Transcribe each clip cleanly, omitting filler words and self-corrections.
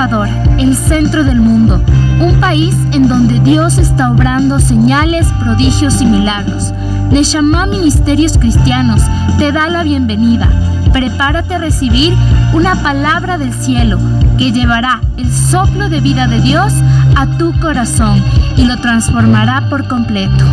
Ecuador, el centro del mundo, un país en donde Dios está obrando señales, prodigios y milagros. Neshama Ministerios Cristianos te da la bienvenida. Prepárate a recibir una palabra del cielo que llevará el soplo de vida de Dios a tu corazón y lo transformará por completo.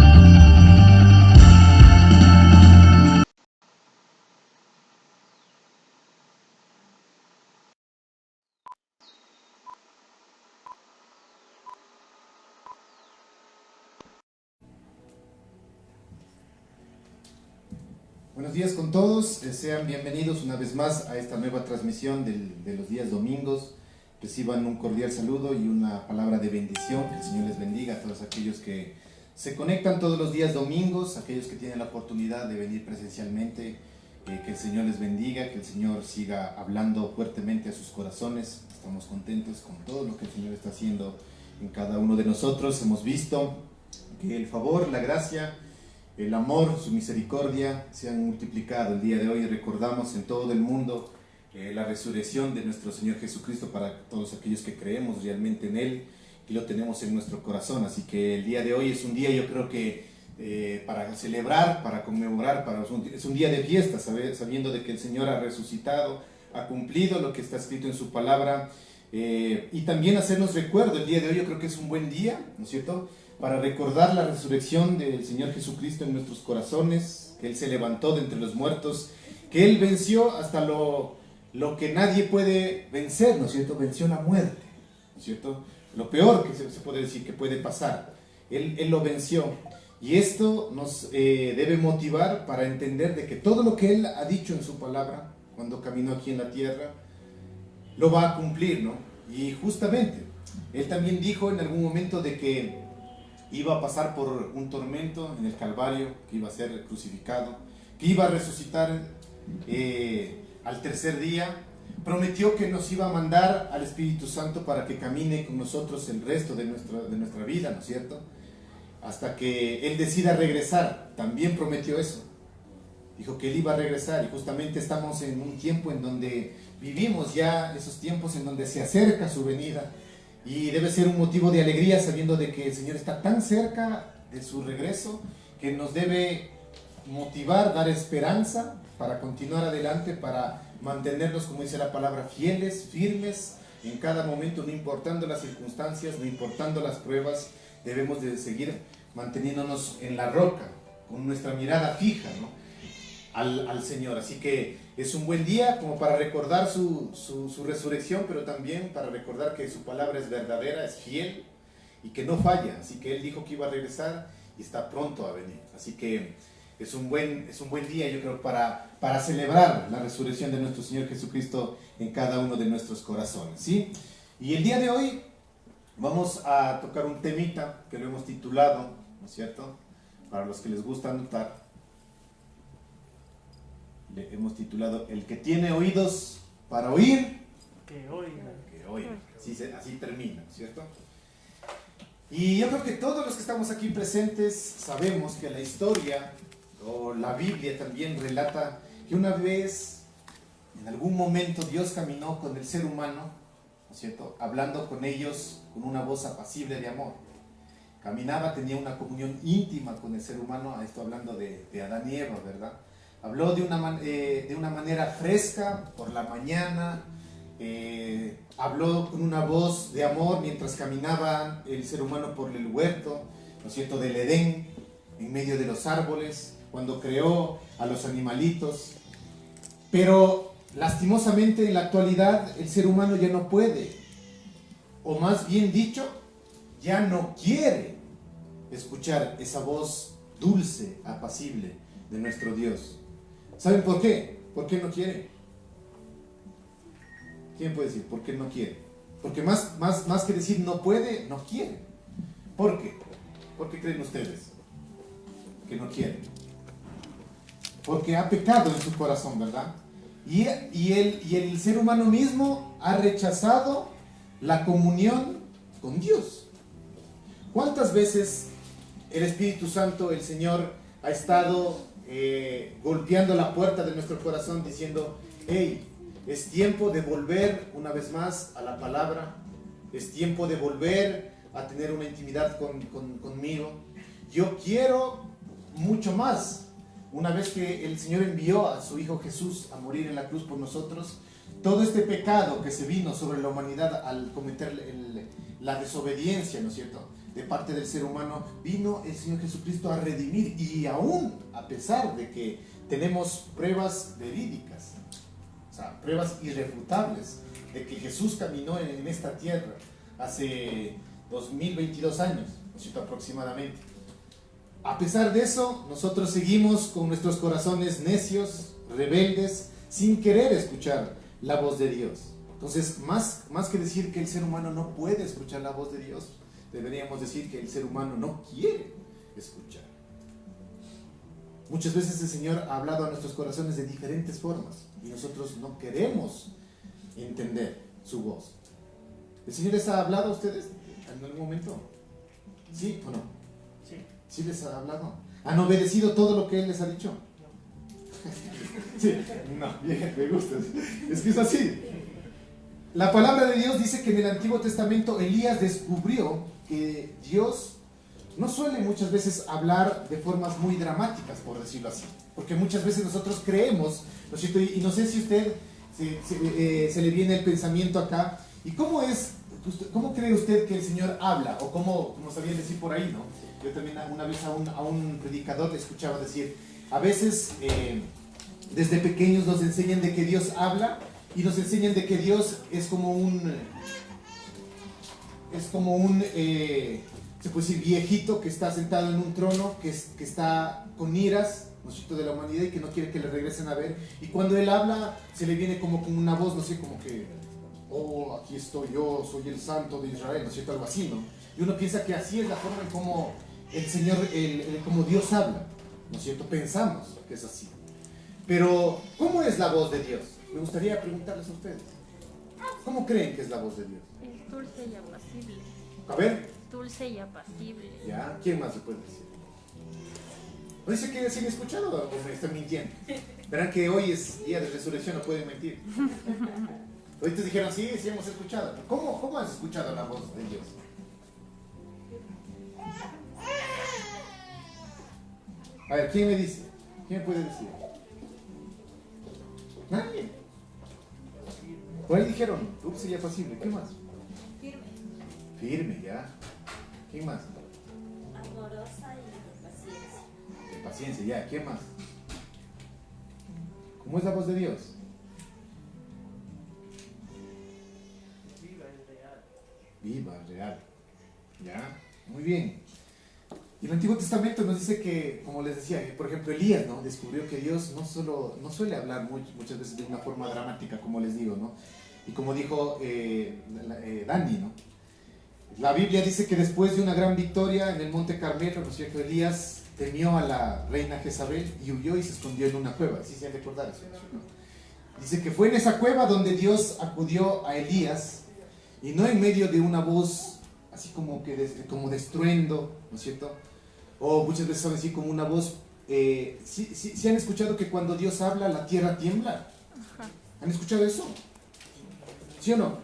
Buenos días con todos, sean bienvenidos una vez más a esta nueva transmisión de los días domingos. Reciban un cordial saludo y una palabra de bendición, que el Señor les bendiga a todos aquellos que se conectan todos los días domingos, aquellos que tienen la oportunidad de venir presencialmente, que el Señor les bendiga, que el Señor siga hablando fuertemente a sus corazones. Estamos contentos con todo lo que el Señor está haciendo en cada uno de nosotros. Hemos visto que el favor, la gracia, el amor, su misericordia se han multiplicado. El día de hoy recordamos en todo el mundo la resurrección de nuestro Señor Jesucristo para todos aquellos que creemos realmente en Él y lo tenemos en nuestro corazón. Así que el día de hoy es un día, yo creo que para celebrar, para conmemorar, es un día de fiesta, sabiendo de que el Señor ha resucitado, ha cumplido lo que está escrito en su palabra, y también hacernos recuerdo. El día de hoy yo creo que es un buen día, ¿no es cierto?, para recordar la resurrección del Señor Jesucristo en nuestros corazones, que Él se levantó de entre los muertos, que Él venció hasta lo que nadie puede vencer, ¿no es cierto? Venció la muerte, ¿no es cierto? Lo peor que se puede decir que puede pasar, Él lo venció. Y esto nos debe motivar para entender de que todo lo que Él ha dicho en su palabra, cuando caminó aquí en la tierra, lo va a cumplir, ¿no? Y justamente, Él también dijo en algún momento de que iba a pasar por un tormento en el Calvario, que iba a ser crucificado, que iba a resucitar al tercer día. Prometió que nos iba a mandar al Espíritu Santo para que camine con nosotros el resto de nuestra vida, ¿no es cierto?, hasta que Él decida regresar. También prometió eso, dijo que Él iba a regresar, y justamente estamos en un tiempo en donde vivimos ya esos tiempos en donde se acerca su venida. Y debe ser un motivo de alegría sabiendo de que el Señor está tan cerca de su regreso, que nos debe motivar, dar esperanza para continuar adelante, para mantenernos, como dice la palabra, fieles, firmes en cada momento, no importando las circunstancias, no importando las pruebas. Debemos de seguir manteniéndonos en la roca, con nuestra mirada fija, ¿no?, al Señor. Así que es un buen día como para recordar su resurrección, pero también para recordar que su palabra es verdadera, es fiel y que no falla. Así que Él dijo que iba a regresar y está pronto a venir. Así que es un buen día, yo creo, para celebrar la resurrección de nuestro Señor Jesucristo en cada uno de nuestros corazones, ¿sí? Y el día de hoy vamos a tocar un temita que lo hemos titulado, ¿no es cierto?, para los que les gusta anotar. Le hemos titulado: el que tiene oídos para oír, que oiga. Que oiga. Así termina, ¿cierto? Y yo creo que todos los que estamos aquí presentes sabemos que la historia, o la Biblia también relata que una vez, en algún momento, Dios caminó con el ser humano, ¿no es cierto?, hablando con ellos con una voz apacible de amor. Caminaba, tenía una comunión íntima con el ser humano. A esto hablando de Adán y Eva, ¿verdad? Habló de una manera fresca por la mañana, habló con una voz de amor mientras caminaba el ser humano por el huerto, ¿no es cierto?, del Edén, en medio de los árboles, cuando creó a los animalitos. Pero lastimosamente en la actualidad el ser humano ya no puede, o más bien dicho, ya no quiere escuchar esa voz dulce, apacible de nuestro Dios. ¿Saben por qué? ¿Por qué no quiere? ¿Quién puede decir por qué no quiere? Porque más que decir no puede, no quiere. ¿Por qué? ¿Por qué creen ustedes que no quiere? Porque ha pecado en su corazón, ¿verdad? Y el ser humano mismo ha rechazado la comunión con Dios. ¿Cuántas veces el Espíritu Santo, el Señor, ha estado golpeando la puerta de nuestro corazón diciendo: hey, Es tiempo de volver una vez más a la palabra. Es tiempo de volver a tener una intimidad conmigo. Yo quiero mucho más. Una vez que el Señor envió a su Hijo Jesús a morir en la cruz por nosotros, todo este pecado que se vino sobre la humanidad al cometer la desobediencia, ¿no es cierto?, de parte del ser humano, vino el Señor Jesucristo a redimir. Y aún a pesar de que tenemos pruebas verídicas, o sea, pruebas irrefutables de que Jesús caminó en esta tierra hace 2022 años, ¿no es cierto?, aproximadamente. A pesar de eso, nosotros seguimos con nuestros corazones necios, rebeldes, sin querer escuchar la voz de Dios. Entonces, más que decir que el ser humano no puede escuchar la voz de Dios, deberíamos decir que el ser humano no quiere escuchar. Muchas veces el Señor ha hablado a nuestros corazones de diferentes formas y nosotros no queremos entender su voz. ¿El Señor les ha hablado a ustedes en algún momento? ¿Sí o no? Sí. ¿Sí les ha hablado? ¿Han obedecido todo lo que Él les ha dicho? Sí. No, bien, me gusta. Es que es así. La palabra de Dios dice que en el Antiguo Testamento Elías descubrió que Dios no suele muchas veces hablar de formas muy dramáticas, por decirlo así. Porque muchas veces nosotros creemos, ¿no es cierto? Y no sé si usted se le viene el pensamiento acá. ¿Y cómo cree usted que el Señor habla? O como sabían decir por ahí, ¿no? Yo también una vez a un predicador le escuchaba decir, a veces desde pequeños nos enseñan de que Dios habla y nos enseñan de que Dios es como un se puede decir, viejito que está sentado en un trono, que está con iras, ¿no es cierto?, de la humanidad y que no quiere que le regresen a ver. Y cuando Él habla, se le viene como con una voz, no sé, como que, oh, aquí estoy yo, soy el santo de Israel, ¿no es cierto?, algo así, ¿no? Y uno piensa que así es la forma en cómo el Señor, como Dios habla, ¿no es cierto? Pensamos que es así. Pero, ¿cómo es la voz de Dios? Me gustaría preguntarles a ustedes. ¿Cómo creen que es la voz de Dios? Es dulce y apacible. A ver. Dulce y apacible. ¿Ya? ¿Quién más se puede decir? ¿No dice que sí han escuchado o me están mintiendo? Verán que hoy es día de resurrección, no pueden mentir. Ahorita dijeron, sí hemos escuchado. ¿Cómo has escuchado la voz de Dios? A ver, ¿quién me dice? ¿Quién puede decir? Nadie. Por ahí dijeron, dulce y apacible. ¿Qué más? Firme. Firme, ya. ¿Quién más? Amorosa y de paciencia. De paciencia, ya. ¿Quién más? ¿Cómo es la voz de Dios? Viva y real. Viva, real. Ya, muy bien. Y el Antiguo Testamento nos dice que, como les decía, por ejemplo, Elías, ¿no?, descubrió que Dios no suele hablar muchas veces de una forma dramática, como les digo, ¿no? Y como dijo Dani, ¿no? La Biblia dice que después de una gran victoria en el Monte Carmelo, ¿no es cierto?, Elías temió a la reina Jezabel y huyó y se escondió en una cueva. ¿Sí se han de acordar eso, no? Dice que fue en esa cueva donde Dios acudió a Elías y no en medio de una voz así como de estruendo, ¿no es cierto? O muchas veces son así como una voz. ¿Sí han escuchado que cuando Dios habla la tierra tiembla? ¿Han escuchado eso? ¿Sí o no?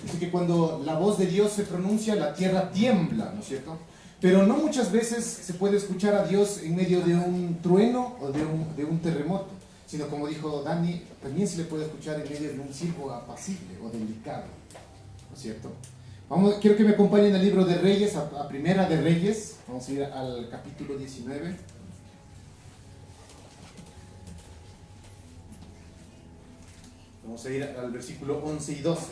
Dice que cuando la voz de Dios se pronuncia, la tierra tiembla, ¿no es cierto? Pero no muchas veces se puede escuchar a Dios en medio de un trueno o de un terremoto, sino como dijo Dani, también se le puede escuchar en medio de un silbo apacible o delicado, ¿no es cierto? Quiero que me acompañen al libro de Reyes, a Primera de Reyes. Vamos a ir al capítulo 19. Vamos a ir al versículo 11 y 12.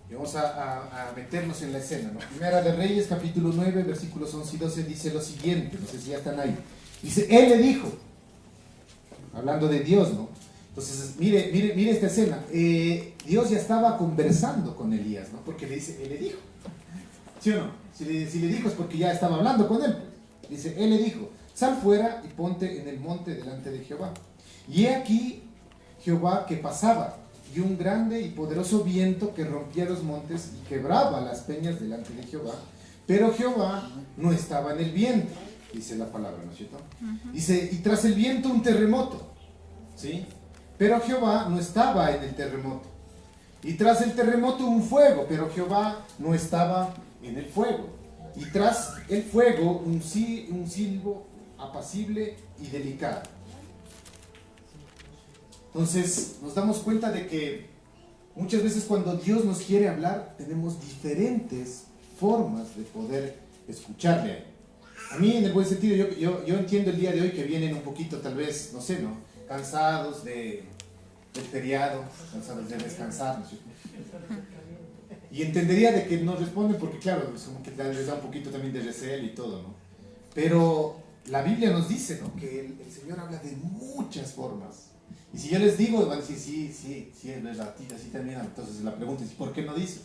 Y vamos a meternos en la escena, ¿no? Primera de Reyes, capítulo 9, versículos 11 y 12, dice lo siguiente, no sé si ya están ahí. Dice, Él le dijo, hablando de Dios, ¿no? Entonces, mire esta escena. Dios ya estaba conversando con Elías, ¿no? Porque le dice, Él le dijo. ¿Sí o no? Si le dijo es porque ya estaba hablando con él. Dice, Él le dijo, sal fuera y ponte en el monte delante de Jehová. Y he aquí Jehová que pasaba, y un grande y poderoso viento que rompía los montes y quebraba las peñas delante de Jehová. Pero Jehová no estaba en el viento. dice la palabra, ¿no es cierto? Dice, y tras el viento un terremoto, ¿sí? Pero Jehová no estaba en el terremoto. Y tras el terremoto un fuego, pero Jehová no estaba en el fuego. Y tras el fuego un silbo apacible y delicado. Entonces nos damos cuenta de que muchas veces cuando Dios nos quiere hablar, tenemos diferentes formas de poder escucharle a Él. A mí, en el buen sentido, yo entiendo el día de hoy que vienen un poquito, tal vez, no sé, ¿no? Cansados del feriado, cansados de descansar, ¿no es cierto? Y entendería de que no responden porque, claro, es como que les da un poquito también de recelo y todo, ¿no? Pero la Biblia nos dice, ¿no? Que el Señor habla de muchas formas. Y si yo les digo, van a decir, sí, es verdad, así termina. Entonces la pregunta es, ¿por qué no dice?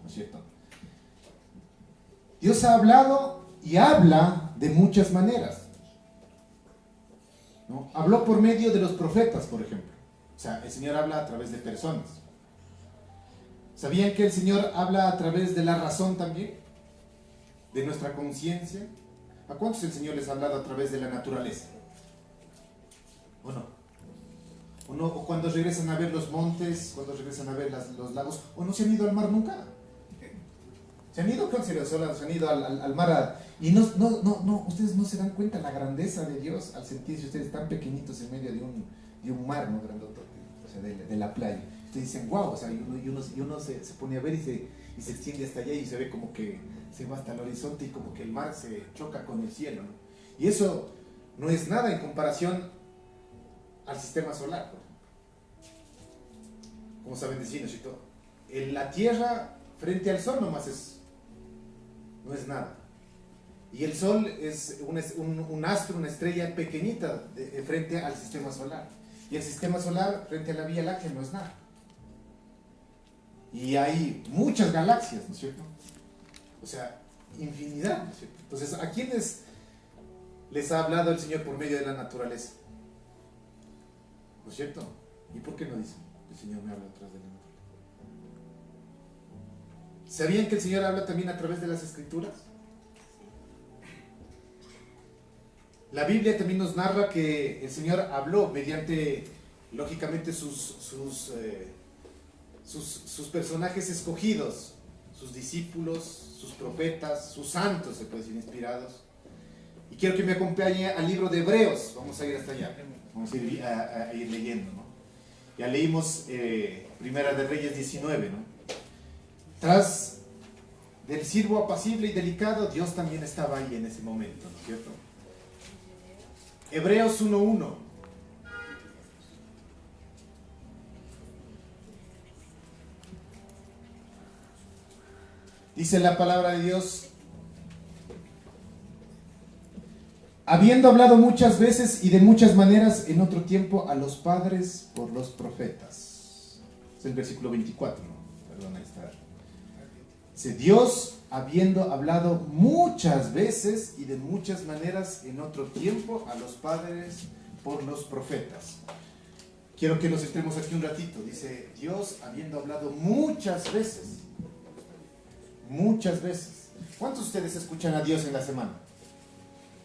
¿No es cierto? Dios ha hablado y habla de muchas maneras, ¿no? Habló por medio de los profetas, por ejemplo. O sea, el Señor habla a través de personas. ¿Sabían que el Señor habla a través de la razón también? De nuestra conciencia. ¿A cuántos el Señor les ha hablado a través de la naturaleza? ¿O no? O cuando regresan a ver los montes, cuando regresan a ver los lagos, o no se han ido al mar nunca. ¿Se han ido? Se han ido al mar y no, ustedes no se dan cuenta la grandeza de Dios al sentirse ustedes tan pequeñitos en medio de un mar, ¿no? Grandote, o sea, de la playa. Ustedes dicen, wow, o sea, y uno se pone a ver y se extiende hasta allá y se ve como que se va hasta el horizonte y como que el mar se choca con el cielo, ¿no? Y eso no es nada en comparación al sistema solar, por ejemplo. Como saben decir, ¿no es cierto? En la Tierra frente al Sol nomás no es nada. Y el Sol es un astro, una estrella pequeñita frente al sistema solar. Y el sistema solar frente a la Vía Láctea no es nada. Y hay muchas galaxias, ¿no es cierto? O sea, infinidad, ¿no es cierto? Entonces, ¿a quiénes les ha hablado el Señor por medio de la naturaleza? ¿No es cierto? ¿Y por qué no dicen? El Señor me habla a través de la naturaleza. ¿Sabían que el Señor habla también a través de las Escrituras? La Biblia también nos narra que el Señor habló mediante, lógicamente, sus personajes escogidos, sus discípulos, sus profetas, sus santos, se puede decir, inspirados. Y quiero que me acompañe al libro de Hebreos. Vamos a ir hasta allá. Vamos a ir leyendo, ¿no? Ya leímos Primera de Reyes 19, ¿no? Tras del siervo apacible y delicado, Dios también estaba ahí en ese momento, ¿no es cierto? Hebreos 1:1. Dice la palabra de Dios: habiendo hablado muchas veces y de muchas maneras en otro tiempo a los padres por los profetas. Es el versículo 24, ¿no? Perdón, ahí está. Dice, Dios, habiendo hablado muchas veces y de muchas maneras en otro tiempo a los padres por los profetas. Quiero que nos estemos aquí un ratito. Dice, Dios, habiendo hablado muchas veces. Muchas veces. ¿Cuántos de ustedes escuchan a Dios en la semana?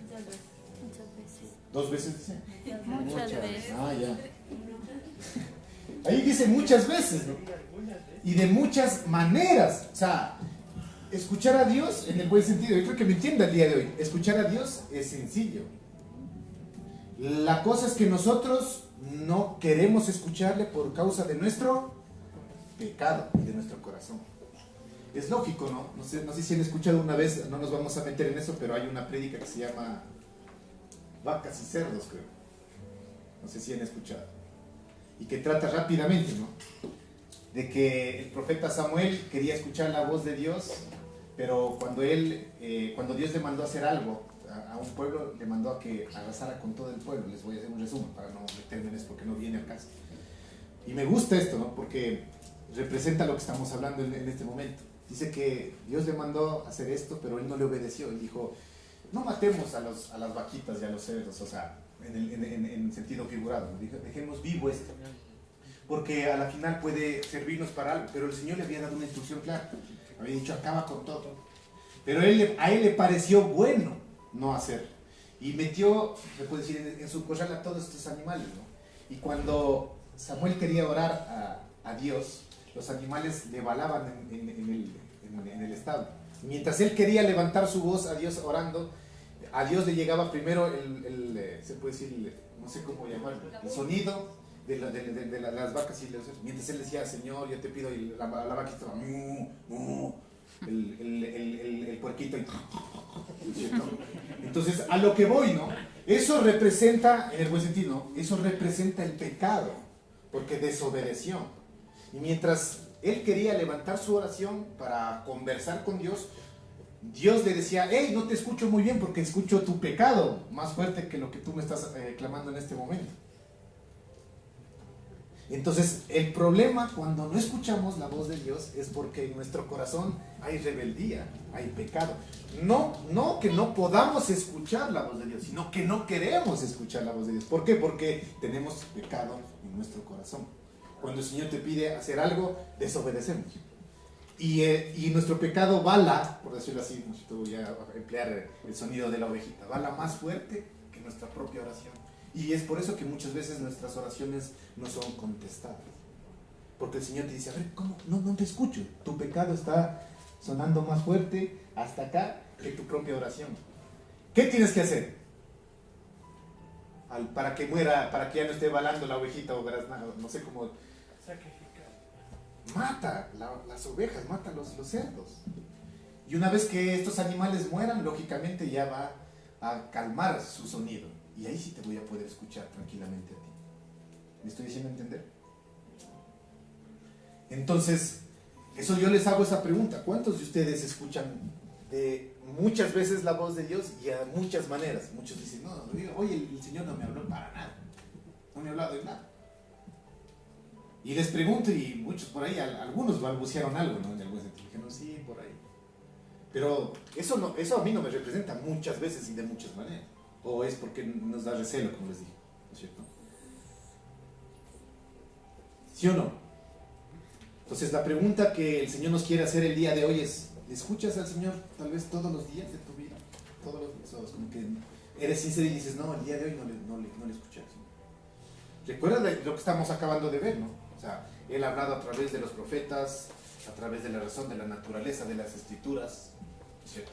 Muchas veces. ¿2 veces dice? Muchas veces. Ah, ya. Ahí dice muchas veces, ¿no? Y de muchas maneras. O sea, escuchar a Dios en el buen sentido. Yo creo que me entienda el día de hoy. Escuchar a Dios es sencillo. La cosa es que nosotros no queremos escucharle por causa de nuestro pecado, de nuestro corazón. Es lógico, ¿no? No sé si han escuchado una vez, no nos vamos a meter en eso, pero hay una prédica que se llama Vacas y Cerdos, creo. No sé si han escuchado. Y que trata rápidamente, ¿no? De que el profeta Samuel quería escuchar la voz de Dios, pero cuando Dios le mandó a hacer algo a un pueblo, le mandó a que arrasara con todo el pueblo. Les voy a hacer un resumen para no meterme en eso porque no viene al caso. Y me gusta esto, ¿no? Porque representa lo que estamos hablando en este momento. Dice que Dios le mandó a hacer esto, pero él no le obedeció. Él dijo, no matemos a las vaquitas y a los cerdos, o sea, en sentido figurado. Dejemos vivo esto, porque a la final puede servirnos para algo. Pero el Señor le había dado una instrucción clara. Había dicho, acaba con todo. Pero a él le pareció bueno no hacer. y metió, se puede decir, en su corral a todos estos animales, ¿no? Y cuando Samuel quería orar a Dios, los animales le balaban en el establo. Mientras él quería levantar su voz a Dios orando, a Dios le llegaba primero se puede decir, no sé cómo llamarlo, el sonido de las vacas. Mientras él decía, Señor, yo te pido, y la vaca estaba mu, mu, el puerquito, ¿cierto? Entonces, a lo que voy, ¿no? Eso representa, en el buen sentido, ¿no? Eso representa el pecado, porque desobedeció. Y mientras él quería levantar su oración para conversar con Dios, Dios le decía, hey, no te escucho muy bien porque escucho tu pecado más fuerte que lo que tú me estás clamando en este momento. Entonces, el problema cuando no escuchamos la voz de Dios es porque en nuestro corazón hay rebeldía, hay pecado. No que no podamos escuchar la voz de Dios, sino que no queremos escuchar la voz de Dios. ¿Por qué? Porque tenemos pecado en nuestro corazón. Cuando el Señor te pide hacer algo, desobedecemos. Y nuestro pecado bala, por decirlo así, voy a emplear el sonido de la ovejita, bala más fuerte que nuestra propia oración. Y es por eso que muchas veces nuestras oraciones no son contestadas. Porque el Señor te dice, a ver, ¿cómo? No te escucho. Tu pecado está sonando más fuerte hasta acá que tu propia oración. ¿Qué tienes que hacer? Para que muera, para que ya no esté balando la ovejita o graznado, no sé cómo. Sacrificar. Mata las ovejas, mata los cerdos. Y una vez que estos animales mueran, lógicamente ya va a calmar su sonido. Y ahí sí te voy a poder escuchar tranquilamente a ti. ¿Me estoy diciendo entender? Entonces, eso yo les hago esa pregunta. ¿Cuántos de ustedes escuchan muchas veces la voz de Dios y a muchas maneras? Muchos dicen, no, oye, el Señor no me habló para nada. No me ha hablado de nada. Y les pregunto, y muchos por ahí, algunos balbucearon algo, ¿no? En el buen sentido. Dijeron, sí, por ahí. Pero eso a mí no me representa muchas veces y de muchas maneras. O es porque nos da recelo, como les dije, ¿no es cierto? ¿Sí o no? Entonces la pregunta que el Señor nos quiere hacer el día de hoy es, ¿escuchas al Señor tal vez todos los días de tu vida? Todos los días, o como que eres sincero y dices, no, el día de hoy no le escuché al Señor. Recuerda lo que estamos acabando de ver, ¿no? O sea, Él ha hablado a través de los profetas, a través de la razón de la naturaleza, de las escrituras, ¿no es cierto?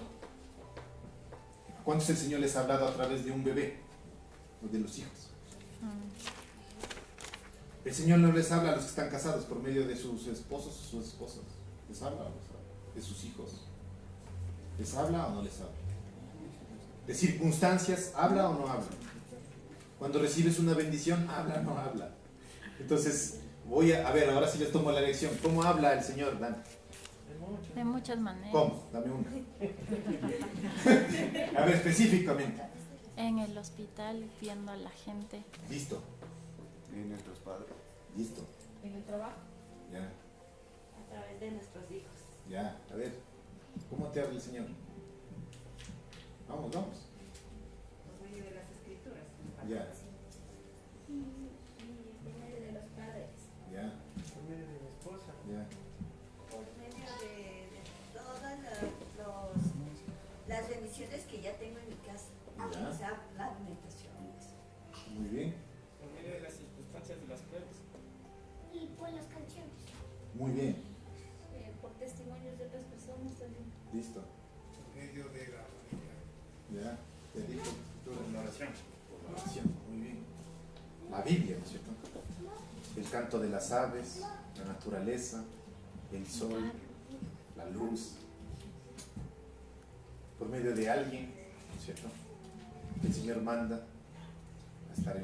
¿Cuántos el Señor les ha hablado a través de un bebé o de los hijos? El Señor no les habla a los que están casados por medio de sus esposos o sus esposas. ¿Les habla o no les habla? ¿De sus hijos? ¿Les habla o no les habla? ¿De circunstancias habla o no habla? Cuando recibes una bendición, habla o no habla. Entonces, voy a ver, ahora sí les tomo la lección. ¿Cómo habla el Señor, Dan? De muchas maneras. ¿Cómo? Dame una. A ver, específicamente. En el hospital, viendo a la gente. Listo. En nuestros padres. Listo. En el trabajo, Ya, a través de nuestros hijos. ya. A ver, ¿cómo te habla el Señor? Vamos. Por medio de las escrituras. Ya, Y por medio de los padres. ya, Por medio de mi esposa. ya. Por medio de todas las bendiciones que ya tengo en mi casa. Ya. O sea, la alimentación. Muy bien, Por medio de las circunstancias de las pruebas. Y por las canciones, muy bien. por testimonios de otras personas también. Listo. Medio de la familia. Ya, te digo, tú en la oración. Por la oración, muy bien. La Biblia, ¿no es cierto? El canto de las aves, la naturaleza, el sol, la luz. Por medio de alguien, ¿no es cierto? El Señor manda a estar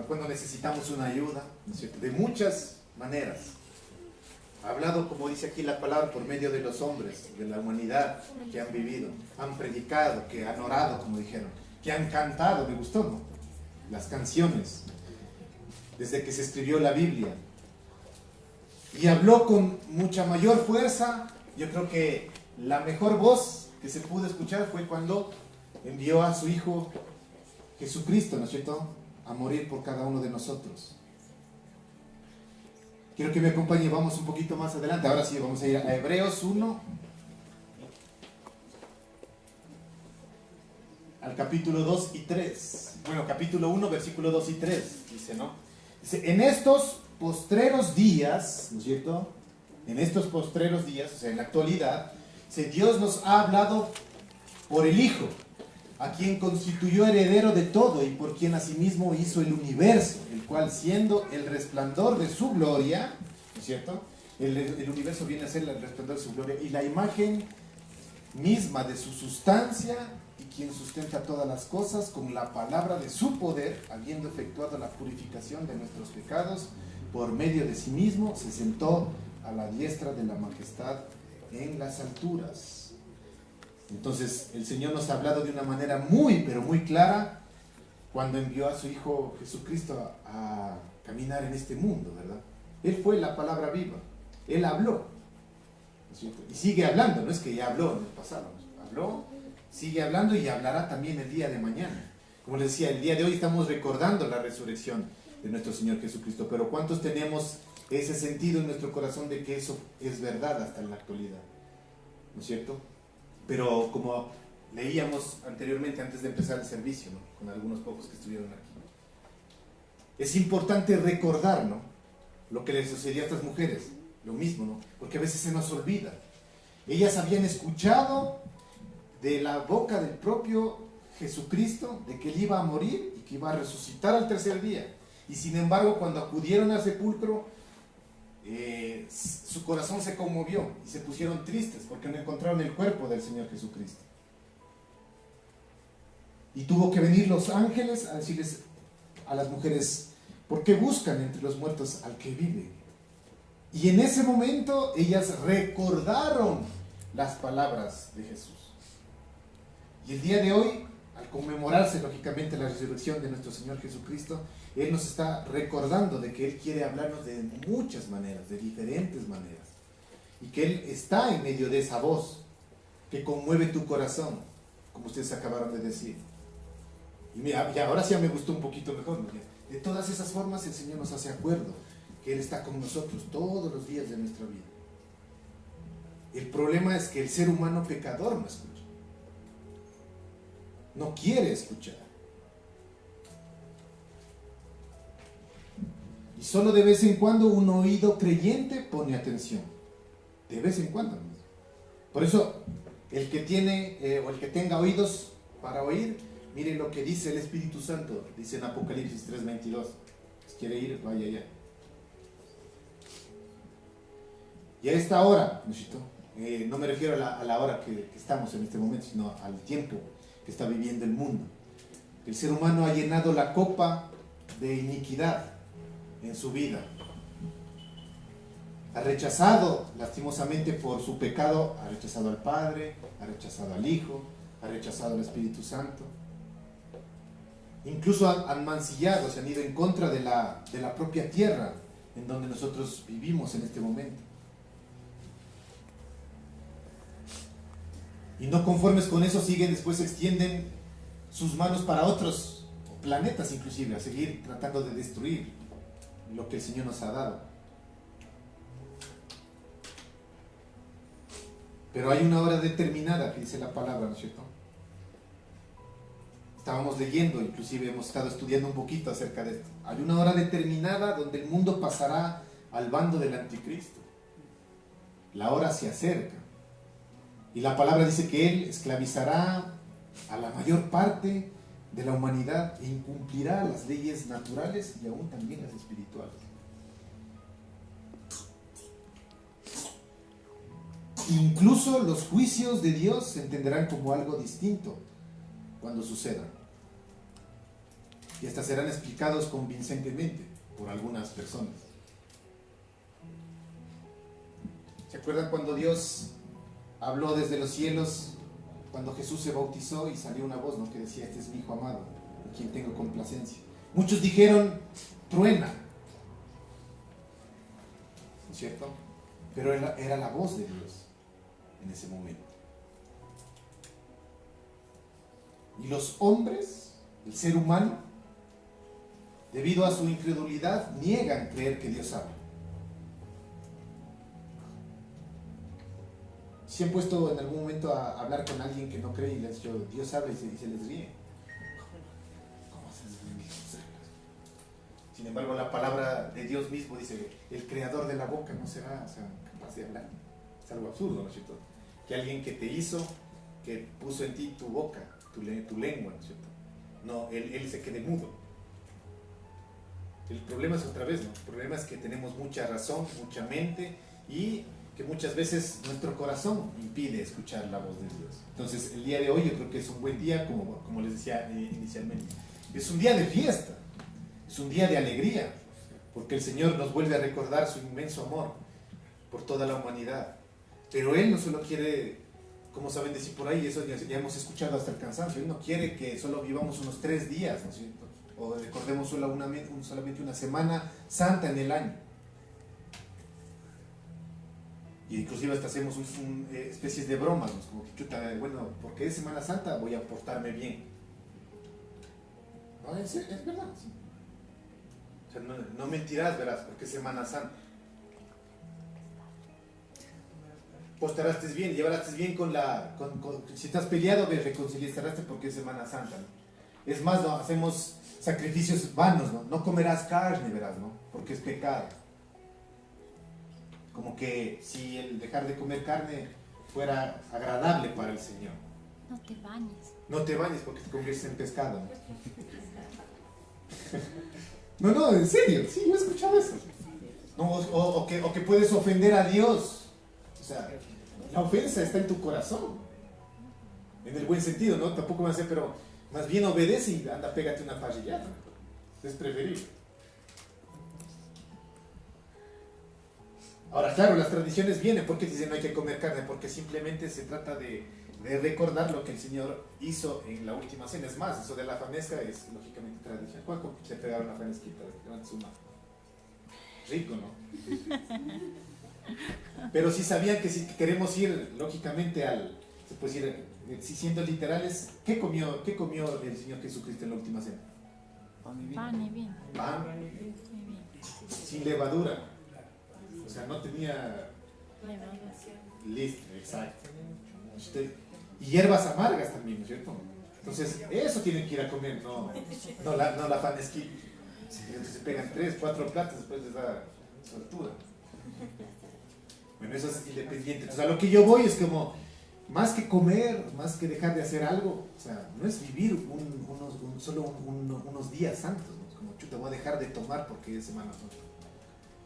cuando necesitamos una ayuda, ¿no es cierto? De muchas maneras. Ha hablado, como dice aquí la palabra, por medio de los hombres, de la humanidad que han vivido, han predicado, que han orado, como dijeron, que han cantado, me gustó, ¿no? Las canciones, desde que se escribió la Biblia. Y habló con mucha mayor fuerza. Yo creo que la mejor voz que se pudo escuchar fue cuando envió a su Hijo Jesucristo, ¿no es cierto?, a morir por cada uno de nosotros. Quiero que me acompañe, vamos un poquito más adelante. Ahora sí, vamos a ir a Hebreos 1, al al capítulo 2 y 3. Bueno, capítulo 1, versículo 2 y 3, dice, ¿no? Dice, en estos postreros días, ¿no es cierto? En estos postreros días, o sea, en la actualidad, Dios nos ha hablado por el Hijo, a quien constituyó heredero de todo y por quien asimismo hizo el universo, el cual siendo el resplandor de su gloria, ¿no es cierto? El universo viene a ser el resplandor de su gloria y la imagen misma de su sustancia, y quien sustenta todas las cosas con la palabra de su poder, habiendo efectuado la purificación de nuestros pecados, por medio de sí mismo, se sentó a la diestra de la majestad en las alturas. Entonces, el Señor nos ha hablado de una manera muy, pero muy clara, cuando envió a su Hijo Jesucristo a caminar en este mundo, ¿verdad? Él fue la palabra viva, Él habló, ¿no es cierto? Y sigue hablando, no es que ya habló en el pasado, habló, sigue hablando y hablará también el día de mañana. Como les decía, el día de hoy estamos recordando la resurrección de nuestro Señor Jesucristo, pero ¿cuántos tenemos ese sentido en nuestro corazón de que eso es verdad hasta en la actualidad? ¿No es cierto? Pero como leíamos anteriormente antes de empezar el servicio, ¿no? Con algunos pocos que estuvieron aquí, es importante recordar, ¿no? Lo que les sucedió a estas mujeres, lo mismo, ¿no? Porque a veces se nos olvida. Ellas habían escuchado de la boca del propio Jesucristo de que Él iba a morir y que iba a resucitar al tercer día. Y sin embargo, cuando acudieron al sepulcro, su corazón se conmovió y se pusieron tristes porque no encontraron el cuerpo del Señor Jesucristo. Y tuvo que venir los ángeles a decirles a las mujeres, ¿por qué buscan entre los muertos al que vive? Y en ese momento ellas recordaron las palabras de Jesús. Y el día de hoy, al conmemorarse lógicamente la resurrección de nuestro Señor Jesucristo, Él nos está recordando de que Él quiere hablarnos de muchas maneras, de diferentes maneras. Y que Él está en medio de esa voz que conmueve tu corazón, como ustedes acabaron de decir. Y mira, ahora sí me gustó un poquito mejor, ¿no? De todas esas formas el Señor nos hace acuerdo que Él está con nosotros todos los días de nuestra vida. El problema es que el ser humano pecador no escucha. No quiere escuchar. Y solo de vez en cuando un oído creyente pone atención. De vez en cuando. Por eso, el que tiene o el que tenga oídos para oír, miren lo que dice el Espíritu Santo. Dice en Apocalipsis 3:22. Si quiere ir, vaya allá. Y a esta hora, no me refiero a la hora que estamos en este momento, sino al tiempo que está viviendo el mundo. El ser humano ha llenado la copa de iniquidad en su vida. Ha rechazado, lastimosamente por su pecado, ha rechazado al Padre, ha rechazado al Hijo, ha rechazado al Espíritu Santo. Incluso han mancillado, se han ido en contra de la propia tierra en donde nosotros vivimos en este momento. Y no conformes con eso, después extienden sus manos para otros planetas inclusive, a seguir tratando de destruir lo que el Señor nos ha dado. Pero hay una hora determinada que dice la palabra, ¿no es cierto? Estábamos leyendo, inclusive hemos estado estudiando un poquito acerca de esto. Hay una hora determinada donde el mundo pasará al bando del anticristo. La hora se acerca. Y la palabra dice que Él esclavizará a la mayor parte de la humanidad e incumplirá las leyes naturales y aún también las espirituales. Incluso los juicios de Dios se entenderán como algo distinto cuando sucedan. Y hasta serán explicados convincentemente por algunas personas. ¿Se acuerdan cuando Dios habló desde los cielos, cuando Jesús se bautizó y salió una voz, ¿no?, que decía, este es mi Hijo amado, en quien tengo complacencia? Muchos dijeron, truena, ¿no es cierto? Pero era la voz de Dios en ese momento. Y los hombres, el ser humano, debido a su incredulidad, niegan creer que Dios habla. ¿Se han puesto en algún momento a hablar con alguien que no cree y les dicho, Dios habla y se les ríe? embargo, la palabra de Dios mismo dice, el creador de la boca no será, o sea, capaz de hablar. Es algo absurdo, ¿no es cierto? Que alguien que te hizo, que puso en ti tu boca, tu lengua, ¿no es cierto? No, él se quede mudo. El problema es otra vez, ¿no? El problema es que tenemos mucha razón, mucha mente y que muchas veces nuestro corazón impide escuchar la voz de Dios. Entonces, el día de hoy yo creo que es un buen día, como les decía inicialmente. Es un día de fiesta, es un día de alegría, porque el Señor nos vuelve a recordar su inmenso amor por toda la humanidad. Pero Él no solo quiere, como saben decir por ahí, eso ya hemos escuchado hasta el cansancio, Él no quiere que solo vivamos unos 3 días, ¿no es cierto? O recordemos solamente una semana santa en el año. Y inclusive hasta hacemos especies de bromas, ¿no? Como que chuta, bueno, porque es Semana Santa voy a portarme bien. No, es verdad. Sí. O sea, no mentirás, verás, porque es Semana Santa. Postarás bien, llevarás bien si estás peleado, reconciliarás porque es Semana Santa, ¿no? Es más, no, hacemos sacrificios vanos, ¿no? No comerás carne, verás, ¿no? Porque es pecado. Como que si el dejar de comer carne fuera agradable para el Señor. No te bañes. No te bañes porque te conviertes en pescado. No, en serio, sí, yo he escuchado eso. No, o que puedes ofender a Dios. O sea, la ofensa está en tu corazón. En el buen sentido, ¿no? Tampoco van a ser, pero más bien obedece y anda, pégate una parrillada. Es preferible. Ahora, claro, las tradiciones vienen. ¿Por qué dicen no hay que comer carne? Porque simplemente se trata de recordar lo que el Señor hizo en la última cena. Es más, eso de la fanesca es lógicamente tradición. ¿Cuánto se pegaron la fanesquita? Levanta su mano. Rico, ¿no? Pero si sabían que si queremos ir lógicamente se puede decir, si siendo literales, ¿qué comió el Señor Jesucristo en la última cena? Pan y vino. Pan Y vino. sin levadura. O sea, no tenía... Levadura. Listo, exacto. Y hierbas amargas también, ¿no es cierto? Entonces, eso tienen que ir a comer, no la fanesquita. Entonces se pegan 3, 4 platos, después les da soltura. Bueno, eso es independiente. Entonces, a lo que yo voy es como, más que comer, más que dejar de hacer algo, o sea, no es vivir solo unos días santos, ¿no? Como, chuta, voy a dejar de tomar porque es Semana Santa.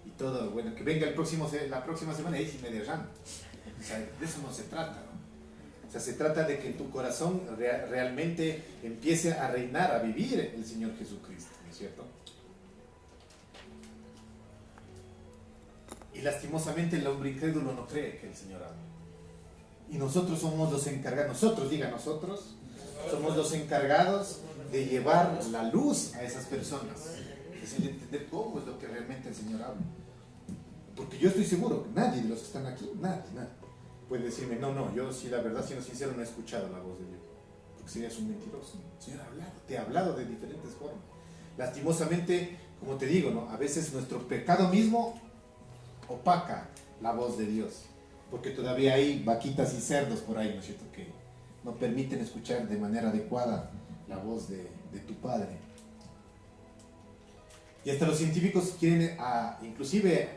Y todo, bueno, que venga la próxima semana y ahí sí me derramo. O sea, de eso no se trata, ¿no? O sea, se trata de que en tu corazón realmente empiece a reinar, a vivir el Señor Jesucristo, ¿no es cierto? Y lastimosamente el hombre incrédulo no cree que el Señor habla. Y nosotros somos los encargados, nosotros somos los encargados de llevar la luz a esas personas. Es decir, entender cómo es lo que realmente el Señor habla. Porque yo estoy seguro que nadie de los que están aquí, nadie, puede decirme, no, yo sí, la verdad, siendo sincero, no he escuchado la voz de Dios. Porque serías un mentiroso. El Señor ha hablado, te ha hablado de diferentes formas. Lastimosamente, como te digo, ¿no? A veces nuestro pecado mismo opaca la voz de Dios. Porque todavía hay vaquitas y cerdos por ahí, ¿no es cierto? Que no permiten escuchar de manera adecuada la voz de tu Padre. Y hasta los científicos quieren inclusive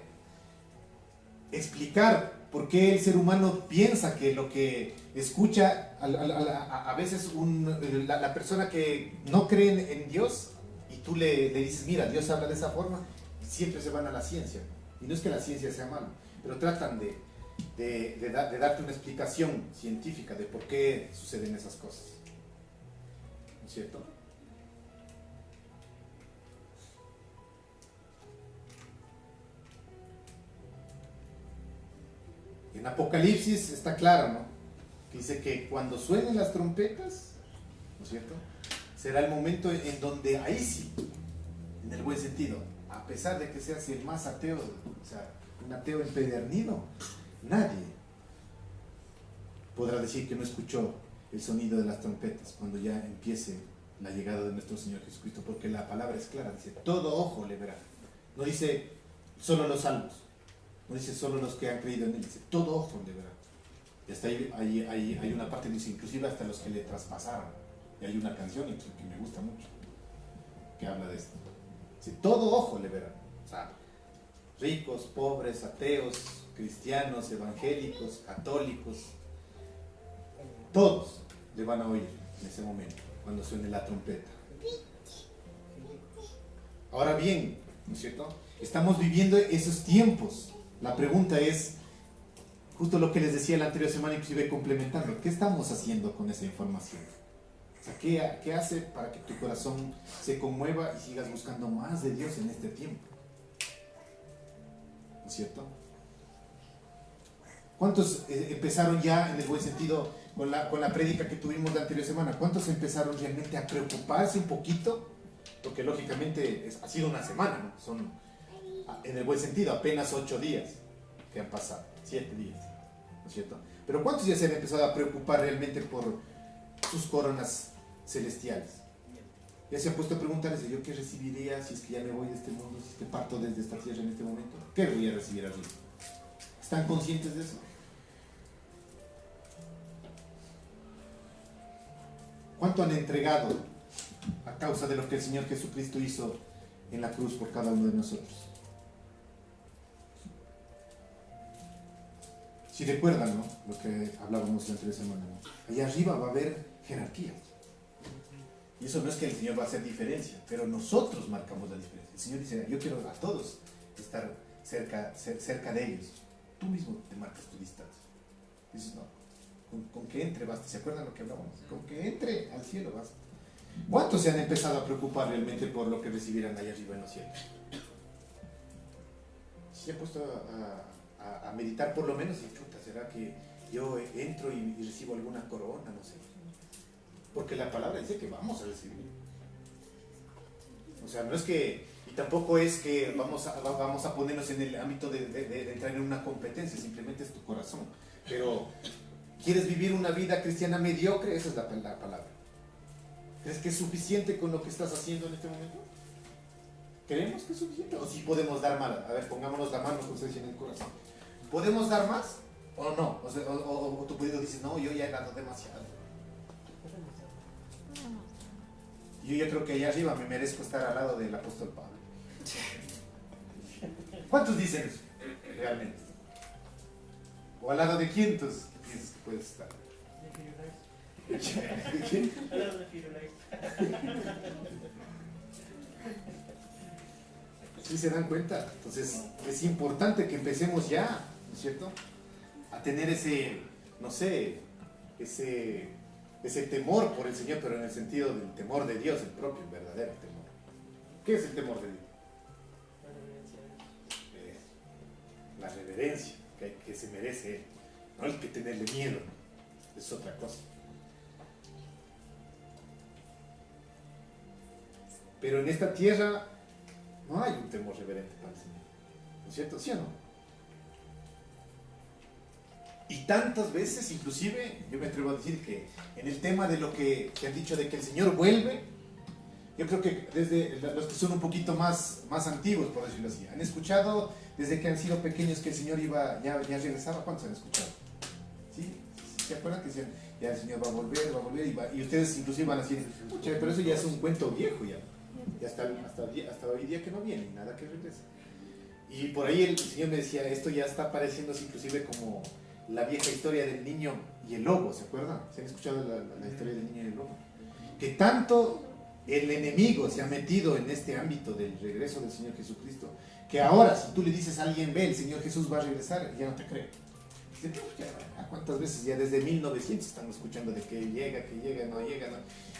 explicar por qué el ser humano piensa que lo que escucha, a veces la persona que no cree en Dios y tú le dices, mira, Dios habla de esa forma, siempre se van a la ciencia. Y no es que la ciencia sea mala, pero tratan de darte una explicación científica de por qué suceden esas cosas. ¿No es cierto? En Apocalipsis está claro, ¿no? Que dice que cuando suenen las trompetas, ¿no es cierto? Será el momento en donde ahí sí, en el buen sentido, a pesar de que seas el más ateo, o sea, un ateo empedernido, nadie podrá decir que no escuchó el sonido de las trompetas cuando ya empiece la llegada de nuestro Señor Jesucristo, porque la palabra es clara, dice, todo ojo le verá. No dice solo los salvos. No dice solo los que han creído en él, dice todo ojo le verá. Y hasta ahí hay una parte que dice, inclusive hasta los que le traspasaron. Y hay una canción que me gusta mucho, que habla de esto. Si todo ojo le verán. O sea, ricos, pobres, ateos, cristianos, evangélicos, católicos, todos le van a oír en ese momento, cuando suene la trompeta. Ahora bien, ¿no es cierto? Estamos viviendo esos tiempos. La pregunta es, justo lo que les decía la anterior semana, inclusive complementando, ¿qué estamos haciendo con esa información? O sea, ¿qué hace para que tu corazón se conmueva y sigas buscando más de Dios en este tiempo? ¿No es cierto? ¿Cuántos empezaron ya, en el buen sentido, con la prédica que tuvimos la anterior semana? ¿Cuántos empezaron realmente a preocuparse un poquito? Porque lógicamente ha sido una semana, ¿no? Son, en el buen sentido, apenas 8 días que han pasado, 7 días, ¿no es cierto? Pero ¿cuántos ya se han empezado a preocupar realmente por sus coronas celestiales? Ya se han puesto a preguntarse, ¿yo qué recibiría si es que ya me voy de este mundo, si es que parto desde esta tierra en este momento? ¿Qué voy a recibir arriba? ¿Están conscientes de eso? ¿Cuánto han entregado a causa de lo que el Señor Jesucristo hizo en la cruz por cada uno de nosotros? Si recuerdan, ¿no?, lo que hablábamos la anterior semana, ¿no? Allá arriba va a haber jerarquías. Y eso no es que el Señor va a hacer diferencia, pero nosotros marcamos la diferencia. El Señor dice, yo quiero a todos estar cerca de ellos. Tú mismo te marcas tu distancia. Dices, no, con que entre basta. ¿Se acuerdan lo que hablábamos? Con que entre al cielo basta. ¿Cuántos se han empezado a preocupar realmente por lo que recibirán allá arriba en los cielos? ¿Se han puesto a meditar por lo menos? Y chuta, ¿será que yo entro y recibo alguna corona? No sé. Porque la palabra dice que vamos a recibir. O sea, no es que, y tampoco es que vamos a ponernos en el ámbito de entrar en una competencia, simplemente es tu corazón. Pero, ¿quieres vivir una vida cristiana mediocre? Esa es la palabra. ¿Crees que es suficiente con lo que estás haciendo en este momento? ¿Creemos que es suficiente? ¿O si podemos dar más? A ver, pongámonos la mano, como se dice, en el corazón. ¿Podemos dar más? ¿O no? O sea, o tu pedido dices, no, yo ya he dado demasiado. Yo ya creo que allá arriba me merezco estar al lado del apóstol Pablo. ¿Cuántos dicen eso? Realmente. ¿O al lado de quién piensas que puedes estar? De Firulais. Al lado de Firulais. ¿Sí se dan cuenta? Entonces es importante que empecemos ya, ¿no es cierto?, a tener ese, no sé, ese temor por el Señor, pero en el sentido del temor de Dios, el propio, el verdadero temor. ¿Qué es el temor de Dios? La reverencia que se merece Él, no el que tenerle miedo, ¿no? Es otra cosa. Pero en esta tierra no hay un temor reverente para el Señor, ¿no es cierto? ¿Sí o no? Y tantas veces, inclusive, yo me atrevo a decir que en el tema de lo que han dicho de que el Señor vuelve, yo creo que desde los que son un poquito más antiguos, por decirlo así, han escuchado desde que han sido pequeños que el Señor ya regresaba. ¿Cuántos han escuchado? ¿Sí? ¿Se acuerdan que decían, ya el Señor va a volver y ustedes inclusive van a decir, pucha, pero eso ya es un cuento viejo ya. Y hasta hoy día que no viene, nada que regrese. Y por ahí el Señor me decía, esto ya está pareciéndose inclusive como la vieja historia del niño y el lobo, ¿se acuerdan? ¿Se han escuchado la historia del niño y el lobo? Que tanto el enemigo se ha metido en este ámbito del regreso del Señor Jesucristo, que ahora si tú le dices a alguien, ve, el Señor Jesús va a regresar, ya no te cree. Dice, ¿cuántas veces ya desde 1900 están escuchando de que llega, no llega, no?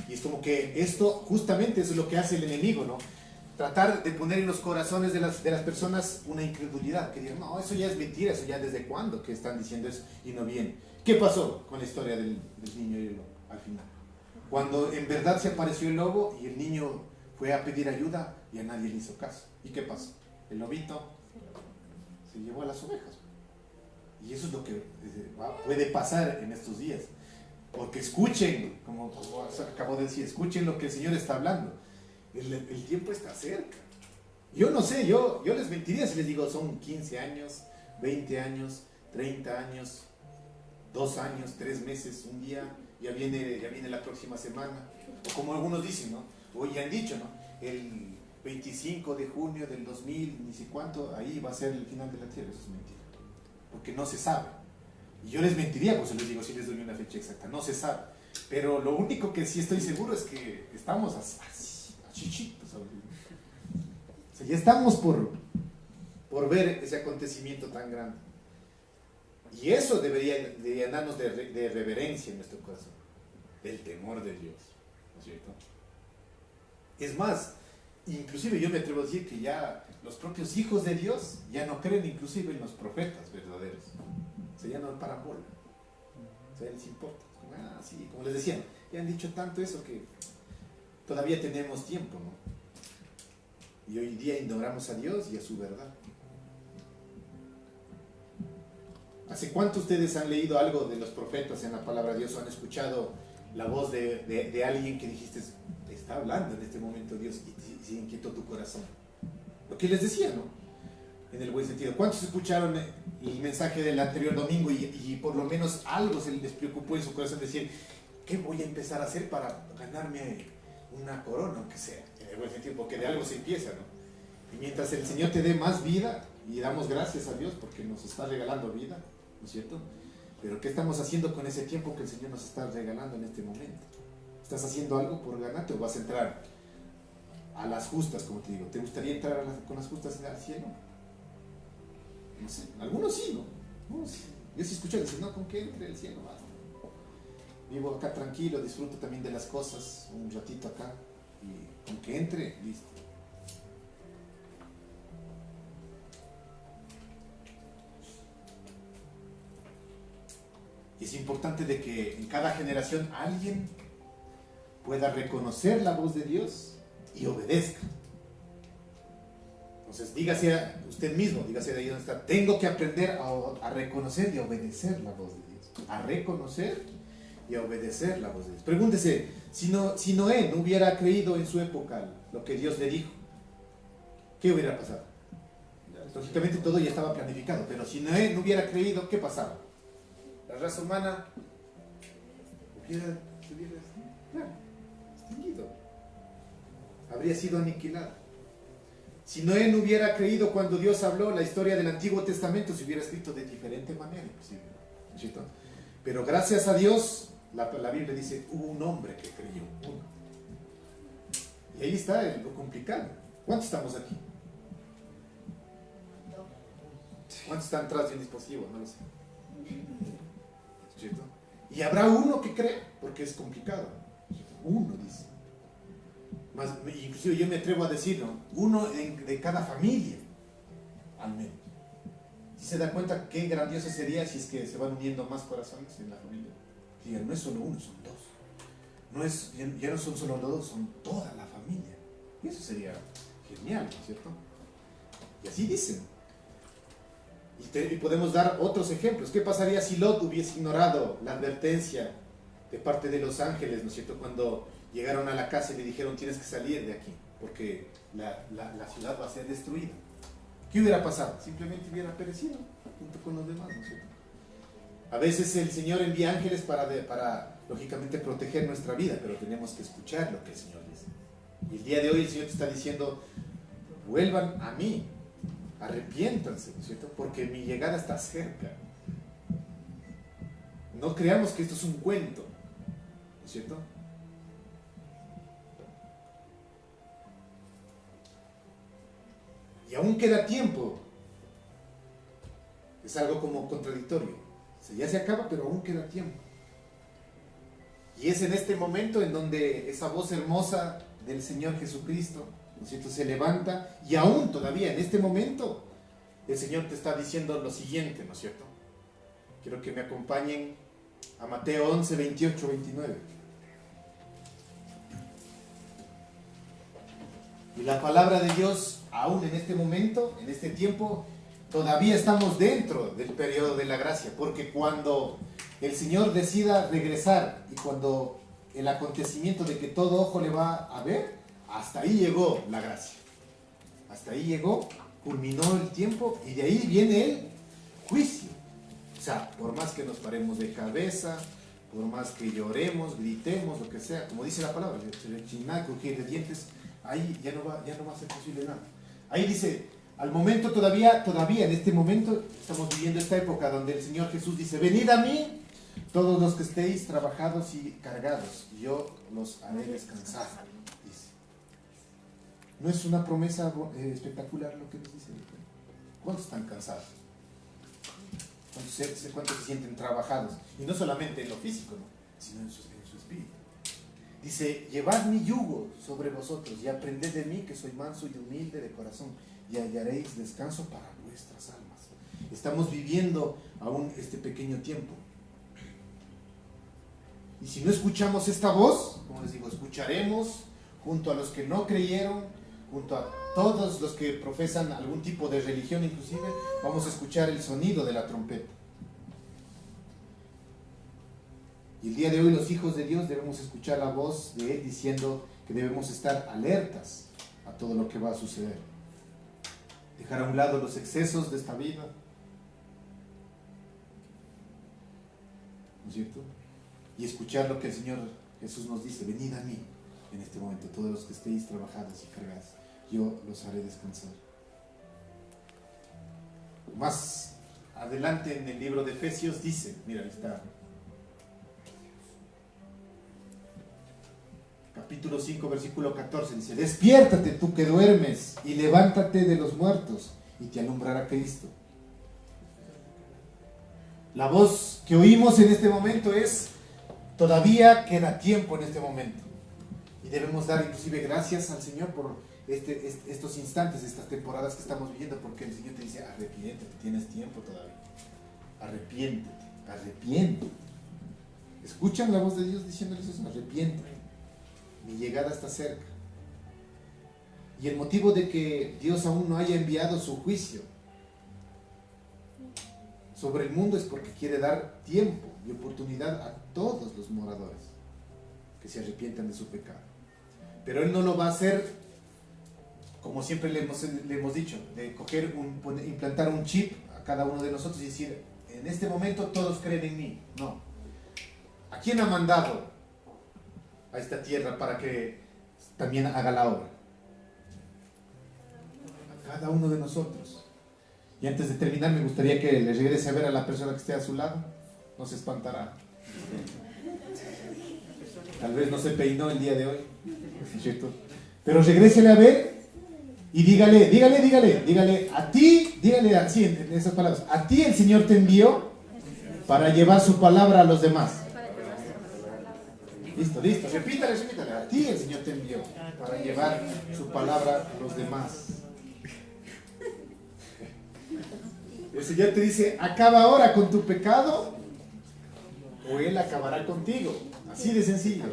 Y es como que esto, justamente eso es lo que hace el enemigo, ¿no? Tratar de poner en los corazones de las personas una incredulidad, que digan, no, eso ya es mentira, eso ya desde cuándo que están diciendo eso y no viene. ¿Qué pasó con la historia del niño y el lobo al final? Cuando en verdad se apareció el lobo y el niño fue a pedir ayuda y a nadie le hizo caso. ¿Y qué pasó? El lobito se llevó a las ovejas. Y eso es lo que puede pasar en estos días. Porque escuchen, como acabo de decir, escuchen lo que el Señor está hablando. El tiempo está cerca. Yo no sé, yo les mentiría si les digo son 15 años, 20 años, 30 años, 2 años, 3 meses, un día, ya viene la próxima semana. O como algunos dicen, ¿no? O ya han dicho, ¿no? El 25 de junio del 2000, ni sé cuánto, ahí va a ser el final de la tierra. Eso es mentira. Porque no se sabe. Y yo les mentiría, pues les digo, si les doy una fecha exacta. No se sabe. Pero lo único que sí estoy seguro es que estamos así, chichitos. O sea, ya estamos por ver ese acontecimiento tan grande. Y eso debería llenarnos de reverencia en nuestro corazón. Del temor de Dios. ¿No es cierto? Es más, inclusive yo me atrevo a decir que ya los propios hijos de Dios ya no creen inclusive en los profetas verdaderos. O sea, ya no paran bola. O sea, ya les importa. Como, sí, como les decía, ya han dicho tanto eso que todavía tenemos tiempo, ¿no? Y hoy día ignoramos a Dios y a su verdad. ¿Hace cuánto ustedes han leído algo de los profetas en la palabra de Dios o han escuchado la voz de alguien que dijiste, está hablando en este momento Dios y inquietó tu corazón? Lo que les decía, ¿no? En el buen sentido. ¿Cuántos escucharon el mensaje del anterior domingo y por lo menos algo se les preocupó en su corazón decir, ¿qué voy a empezar a hacer para ganarme una corona, aunque sea? En el buen sentido, porque de algo se empieza, ¿no? Y mientras el Señor te dé más vida, y damos gracias a Dios porque nos está regalando vida, ¿no es cierto? Pero ¿qué estamos haciendo con ese tiempo que el Señor nos está regalando en este momento? ¿Estás haciendo algo por ganarte o vas a entrar a las justas, como te digo? ¿Te gustaría entrar con las justas al cielo? No sé, algunos sí, ¿no? Yo sí escucho, dicen, no, con que entre el cielo, basta. Vivo acá tranquilo, disfruto también de las cosas, un ratito acá, y con que entre, listo. Y es importante de que en cada generación alguien pueda reconocer la voz de Dios y obedezca. Entonces, dígase usted mismo, dígase de ahí donde está, tengo que aprender a reconocer y a obedecer la voz de Dios. A reconocer y a obedecer la voz de Dios. Pregúntese, si Noé no hubiera creído en su época lo que Dios le dijo, ¿qué hubiera pasado? Lógicamente todo ya estaba planificado, pero si Noé no hubiera creído, ¿qué pasaba? La raza humana se hubiera extinguido, habría sido aniquilada. Si Noé no hubiera creído cuando Dios habló, la historia del Antiguo Testamento se hubiera escrito de diferente manera, inclusive, ¿cierto? Pero gracias a Dios, la Biblia dice, hubo un hombre que creyó, uno. Y ahí está lo complicado. ¿Cuántos estamos aquí? ¿Cuántos están atrás de un dispositivo? No lo sé. ¿Cierto? Y habrá uno que cree, porque es complicado. Uno, dice. Más, inclusive yo me atrevo a decirlo, uno de cada familia, al menos. Si se da cuenta qué grandioso sería si es que se van uniendo más corazones en la familia. Digan, no es solo uno, son dos. Ya no son solo los dos, son toda la familia. Y eso sería genial, ¿no es cierto? Y así dicen. Y podemos dar otros ejemplos. ¿Qué pasaría si Lot hubiese ignorado la advertencia de parte de los ángeles, ¿no es cierto? Cuando llegaron a la casa y le dijeron, tienes que salir de aquí, porque la ciudad va a ser destruida. ¿Qué hubiera pasado? Simplemente hubiera perecido junto con los demás, ¿no es cierto? A veces el Señor envía ángeles para lógicamente proteger nuestra vida, pero tenemos que escuchar lo que el Señor dice. Y el día de hoy el Señor te está diciendo, vuelvan a mí, arrepiéntanse, ¿no es cierto? Porque mi llegada está cerca. No creamos que esto es un cuento, ¿no es cierto? Y aún queda tiempo. Es algo como contradictorio. O sea, ya se acaba, pero aún queda tiempo. Y es en este momento en donde esa voz hermosa del Señor Jesucristo, ¿no es cierto?, se levanta, y aún todavía en este momento el Señor te está diciendo lo siguiente, ¿no es cierto? Quiero que me acompañen a Mateo 11, 28, 29. Y la palabra de Dios, aún en este momento, en este tiempo, todavía estamos dentro del periodo de la gracia, porque cuando el Señor decida regresar y cuando el acontecimiento de que todo ojo le va a ver, hasta ahí llegó la gracia. Hasta ahí llegó, culminó el tiempo y de ahí viene el juicio. O sea, por más que nos paremos de cabeza, por más que lloremos, gritemos, lo que sea, como dice la palabra, rechinar, crujir de dientes, ahí ya no va a ser posible nada. Ahí dice, al momento todavía en este momento, estamos viviendo esta época donde el Señor Jesús dice, venid a mí, todos los que estéis trabajados y cargados, y yo los haré descansar, dice. ¿No es una promesa espectacular lo que nos dice? ¿Cuántos están cansados? ¿Cuántos se sienten trabajados? Y no solamente en lo físico, ¿no? Sino en su espíritu. Dice, llevad mi yugo sobre vosotros y aprended de mí, que soy manso y humilde de corazón, y hallaréis descanso para vuestras almas. Estamos viviendo aún este pequeño tiempo. Y si no escuchamos esta voz, como les digo, escucharemos junto a los que no creyeron, junto a todos los que profesan algún tipo de religión inclusive, vamos a escuchar el sonido de la trompeta. Y el día de hoy los hijos de Dios debemos escuchar la voz de Él diciendo que debemos estar alertas a todo lo que va a suceder. Dejar a un lado los excesos de esta vida. ¿No es cierto? Y escuchar lo que el Señor Jesús nos dice, venid a mí en este momento, todos los que estéis trabajados y cargados, yo los haré descansar. Más adelante en el libro de Efesios dice, mira, ahí está, capítulo 5, versículo 14, dice, despiértate tú que duermes y levántate de los muertos y te alumbrará Cristo. La voz que oímos en este momento es, todavía queda tiempo en este momento. Y debemos dar inclusive gracias al Señor por estos instantes, estas temporadas que estamos viviendo, porque el Señor te dice, arrepiéntete, tienes tiempo todavía. Arrepiéntete. ¿Escuchan la voz de Dios diciéndoles eso? Arrepiéntete. Mi llegada está cerca. Y el motivo de que Dios aún no haya enviado su juicio sobre el mundo es porque quiere dar tiempo y oportunidad a todos los moradores que se arrepientan de su pecado. Pero Él no lo va a hacer como siempre le hemos dicho, de implantar un chip a cada uno de nosotros y decir, en este momento todos creen en mí. No. ¿A quién ha mandado a esta tierra para que también haga la obra? A cada uno de nosotros. Y antes de terminar me gustaría que le regrese a ver a la persona que esté a su lado. No se espantará. Tal vez no se peinó el día de hoy, ¿cierto? Pero regrésele a ver y dígale a ti, dígale así en esas palabras, a ti el Señor te envió para llevar su palabra a los demás. Listo, repítale, a ti el Señor te envió para llevar su palabra a los demás. El Señor te dice, acaba ahora con tu pecado o Él acabará contigo. Así de sencillo.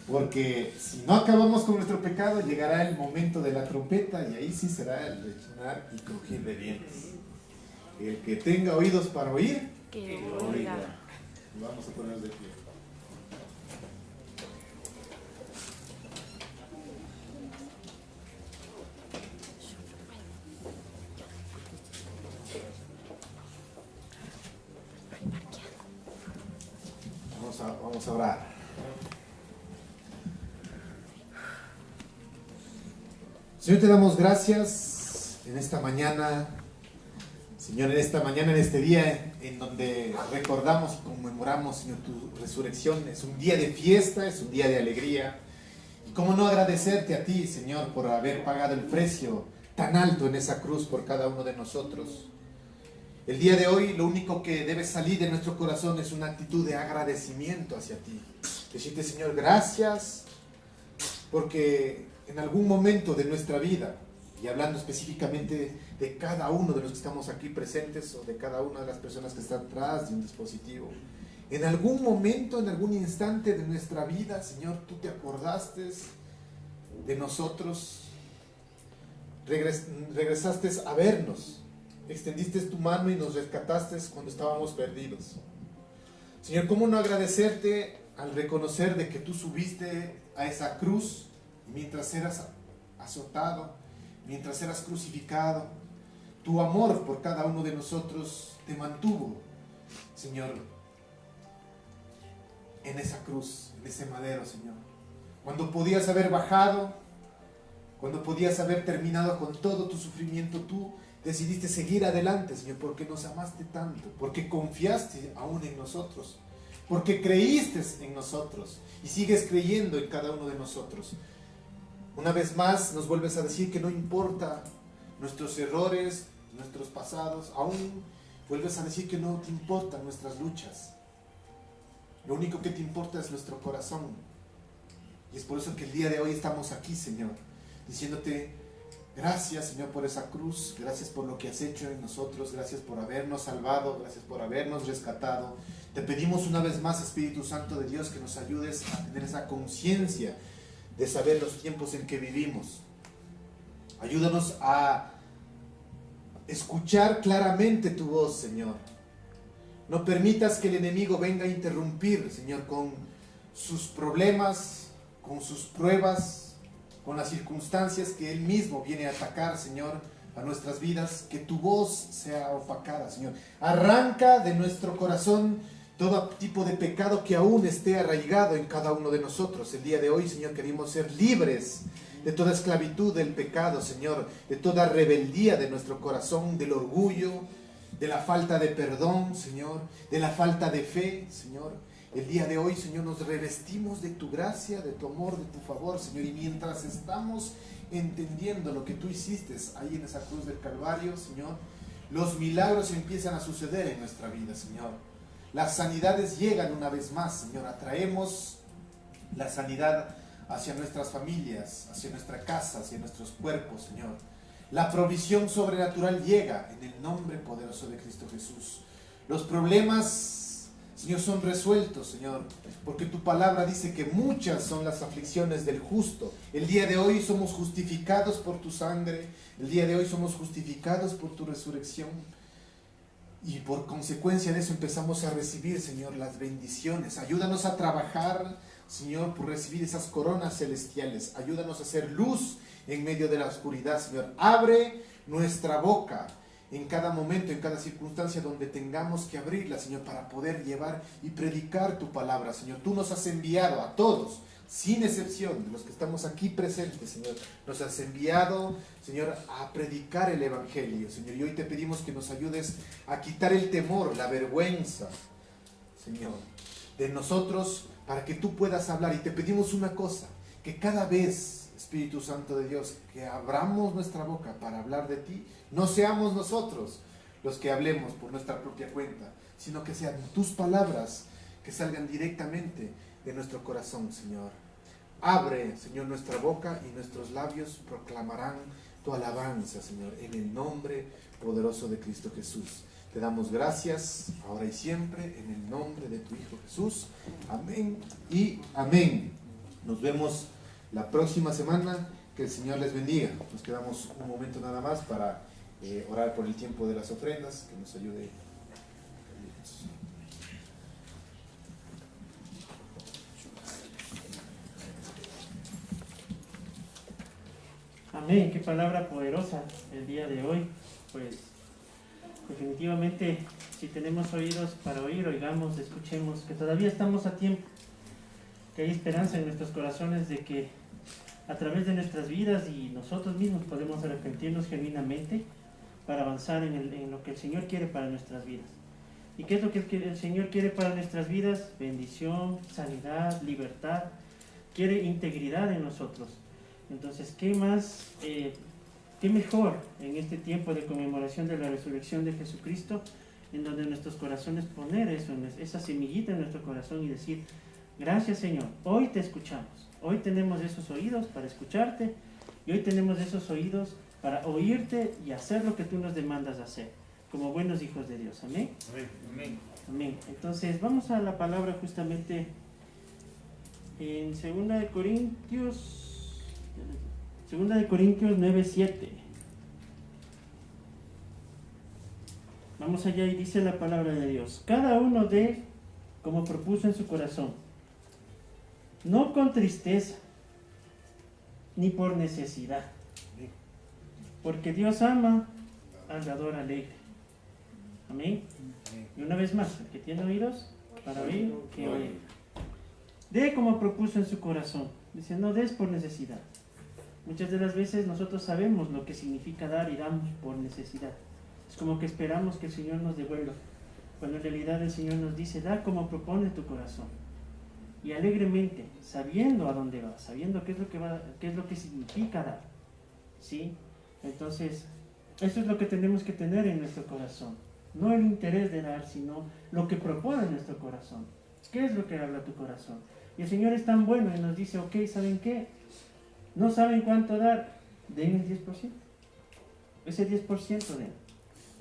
Porque si no acabamos con nuestro pecado, llegará el momento de la trompeta y ahí sí será el rechinar y crujir de dientes. El que tenga oídos para oír, que oiga. Vamos a poner de pie. Vamos a orar. Señor, te damos gracias en esta mañana, Señor, en este día en donde recordamos y conmemoramos, Señor, tu resurrección. Es un día de fiesta, es un día de alegría. Y cómo no agradecerte a ti, Señor, por haber pagado el precio tan alto en esa cruz por cada uno de nosotros. El día de hoy lo único que debe salir de nuestro corazón es una actitud de agradecimiento hacia ti. Decirte, Señor, gracias, porque en algún momento de nuestra vida, y hablando específicamente de cada uno de los que estamos aquí presentes o de cada una de las personas que están atrás de un dispositivo, en algún momento, en algún instante de nuestra vida, Señor, tú te acordaste de nosotros, regresaste a vernos, extendiste tu mano y nos rescataste cuando estábamos perdidos. Señor, ¿cómo no agradecerte al reconocer de que tú subiste a esa cruz y mientras eras azotado, mientras eras crucificado, tu amor por cada uno de nosotros te mantuvo, Señor, en esa cruz, en ese madero, Señor. Cuando podías haber bajado, cuando podías haber terminado con todo tu sufrimiento, tú decidiste seguir adelante, Señor, porque nos amaste tanto, porque confiaste aún en nosotros, porque creíste en nosotros y sigues creyendo en cada uno de nosotros. Una vez más nos vuelves a decir que no importa nuestros errores, nuestros pasados, aún vuelves a decir que no te importan nuestras luchas. Lo único que te importa es nuestro corazón. Y es por eso que el día de hoy estamos aquí, Señor, diciéndote gracias, Señor, por esa cruz, gracias por lo que has hecho en nosotros, gracias por habernos salvado, gracias por habernos rescatado. Te pedimos una vez más, Espíritu Santo de Dios, que nos ayudes a tener esa conciencia de saber los tiempos en que vivimos. Ayúdanos a escuchar claramente tu voz, Señor. No permitas que el enemigo venga a interrumpir, Señor, con sus problemas, con sus pruebas, con las circunstancias que Él mismo viene a atacar, Señor, a nuestras vidas. Que tu voz sea opacada, Señor. Arranca de nuestro corazón todo tipo de pecado que aún esté arraigado en cada uno de nosotros. El día de hoy, Señor, queremos ser libres de toda esclavitud del pecado, Señor, de toda rebeldía de nuestro corazón, del orgullo, de la falta de perdón, Señor, de la falta de fe, Señor. El día de hoy, Señor, nos revestimos de tu gracia, de tu amor, de tu favor, Señor, y mientras estamos entendiendo lo que tú hiciste ahí en esa cruz del Calvario, Señor, los milagros empiezan a suceder en nuestra vida, Señor. Las sanidades llegan una vez más, Señor. Atraemos la sanidad hacia nuestras familias, hacia nuestra casa, hacia nuestros cuerpos, Señor. La provisión sobrenatural llega en el nombre poderoso de Cristo Jesús. Los problemas, Señor, son resueltos, Señor, porque tu palabra dice que muchas son las aflicciones del justo. El día de hoy somos justificados por tu sangre, el día de hoy somos justificados por tu resurrección. Y por consecuencia de eso empezamos a recibir, Señor, las bendiciones. Ayúdanos a trabajar, Señor, por recibir esas coronas celestiales. Ayúdanos a hacer luz en medio de la oscuridad, Señor. Abre nuestra boca en cada momento, en cada circunstancia donde tengamos que abrirla, Señor, para poder llevar y predicar tu palabra, Señor. Tú nos has enviado a todos, sin excepción, de los que estamos aquí presentes, Señor. Nos has enviado, Señor, a predicar el Evangelio, Señor. Y hoy te pedimos que nos ayudes a quitar el temor, la vergüenza, Señor, de nosotros, para que tú puedas hablar. Y te pedimos una cosa, que cada vez, Espíritu Santo de Dios, que abramos nuestra boca para hablar de ti, no seamos nosotros los que hablemos por nuestra propia cuenta, sino que sean tus palabras que salgan directamente de nuestro corazón, Señor. Abre, Señor, nuestra boca y nuestros labios proclamarán tu alabanza, Señor, en el nombre poderoso de Cristo Jesús. Te damos gracias, ahora y siempre, en el nombre de tu Hijo Jesús. Amén y amén. Nos vemos la próxima semana. Que el Señor les bendiga. Nos quedamos un momento nada más para orar por el tiempo de las ofrendas. Que nos ayude. Amén, qué palabra poderosa el día de hoy. Pues definitivamente, si tenemos oídos para oír, oigamos, escuchemos, que todavía estamos a tiempo, que hay esperanza en nuestros corazones de que a través de nuestras vidas y nosotros mismos podemos arrepentirnos genuinamente para avanzar en lo que el Señor quiere para nuestras vidas. ¿Y qué es lo que el Señor quiere para nuestras vidas? Bendición, sanidad, libertad. Quiere integridad en nosotros. Entonces, ¿qué más, qué mejor en este tiempo de conmemoración de la resurrección de Jesucristo, en donde nuestros corazones poner eso, esa semillita en nuestro corazón y decir, gracias Señor, hoy te escuchamos, hoy tenemos esos oídos para escucharte y hoy tenemos esos oídos para oírte y hacer lo que tú nos demandas hacer, como buenos hijos de Dios. Amén. Amén. Amén. Entonces, vamos a la palabra justamente en 2 de Corintios 9:7. Vamos allá y dice la palabra de Dios. Cada uno dé como propuso en su corazón, no con tristeza ni por necesidad, porque Dios ama al dador alegre. Amén. Y una vez más, el que tiene oídos para oír, que oiga. dé como propuso en su corazón. Dice, no des por necesidad. Muchas de las veces nosotros sabemos lo que significa dar y damos por necesidad. Es como que esperamos que el Señor nos devuelva, cuando en realidad el Señor nos dice, da como propone tu corazón. Y alegremente, sabiendo a dónde vas, sabiendo qué es lo que significa dar. ¿Sí? Entonces, eso es lo que tenemos que tener en nuestro corazón. No el interés de dar, sino lo que propone nuestro corazón. ¿Qué es lo que habla tu corazón? Y el Señor es tan bueno y nos dice, ok, ¿saben qué? No saben cuánto dar, den el 10%. Ese 10% den.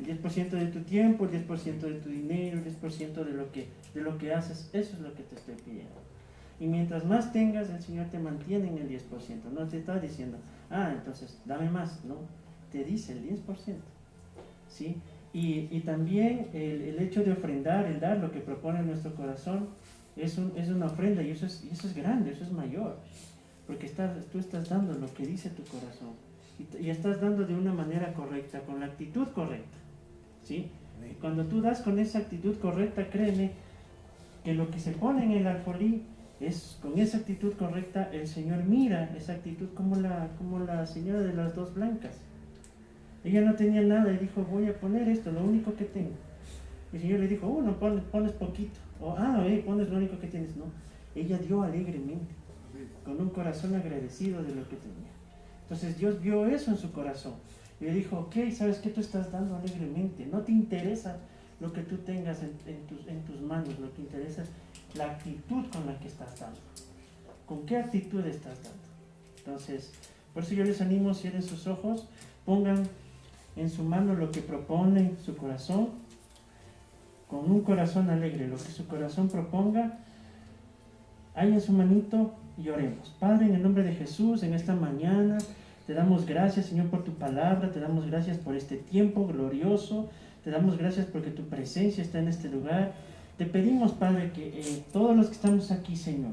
El 10% de tu tiempo, el 10% de tu dinero, el 10% de lo que haces, eso es lo que te estoy pidiendo. Y mientras más tengas, el Señor te mantiene en el 10%. No te está diciendo, entonces dame más, no. Te dice el 10%. ¿Sí? Y también el hecho de ofrendar, el dar lo que propone nuestro corazón, es una ofrenda y eso es grande, eso es mayor. Porque tú estás dando lo que dice tu corazón. Y estás dando de una manera correcta, con la actitud correcta. ¿Sí? Y cuando tú das con esa actitud correcta, créeme que lo que se pone en el alfolí es con esa actitud correcta. El Señor mira esa actitud como la señora de las 2 blancas. Ella no tenía nada y dijo, voy a poner esto, lo único que tengo. Y el Señor le dijo, no pones poquito. Pones lo único que tienes. No, ella dio alegremente, con un corazón agradecido de lo que tenía. Entonces Dios vio eso en su corazón y le dijo, ok, ¿sabes qué? Tú estás dando alegremente, no te interesa lo que tú tengas en tus manos, lo que interesa es la actitud con la que estás dando. ¿Con qué actitud estás dando? Entonces, por eso yo les animo, cierren sus ojos, pongan en su mano lo que propone su corazón, con un corazón alegre, lo que su corazón proponga, ahí en su manito, y oremos. Padre, en el nombre de Jesús, en esta mañana, te damos gracias, Señor, por tu palabra, te damos gracias por este tiempo glorioso, te damos gracias porque tu presencia está en este lugar. Te pedimos, Padre, que todos los que estamos aquí, Señor,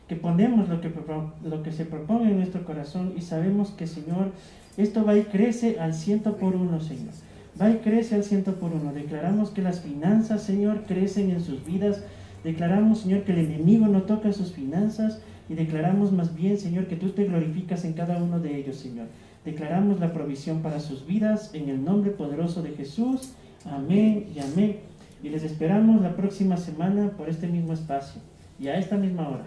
que ponemos lo que se propone en nuestro corazón y sabemos que, Señor, esto va y crece al 100 por 1, Señor. Va y crece al 100 por 1. Declaramos que las finanzas, Señor, crecen en sus vidas. Declaramos, Señor, que el enemigo no toca sus finanzas. Y declaramos más bien, Señor, que tú te glorificas en cada uno de ellos, Señor. Declaramos la provisión para sus vidas en el nombre poderoso de Jesús. Amén y amén. Y les esperamos la próxima semana por este mismo espacio y a esta misma hora.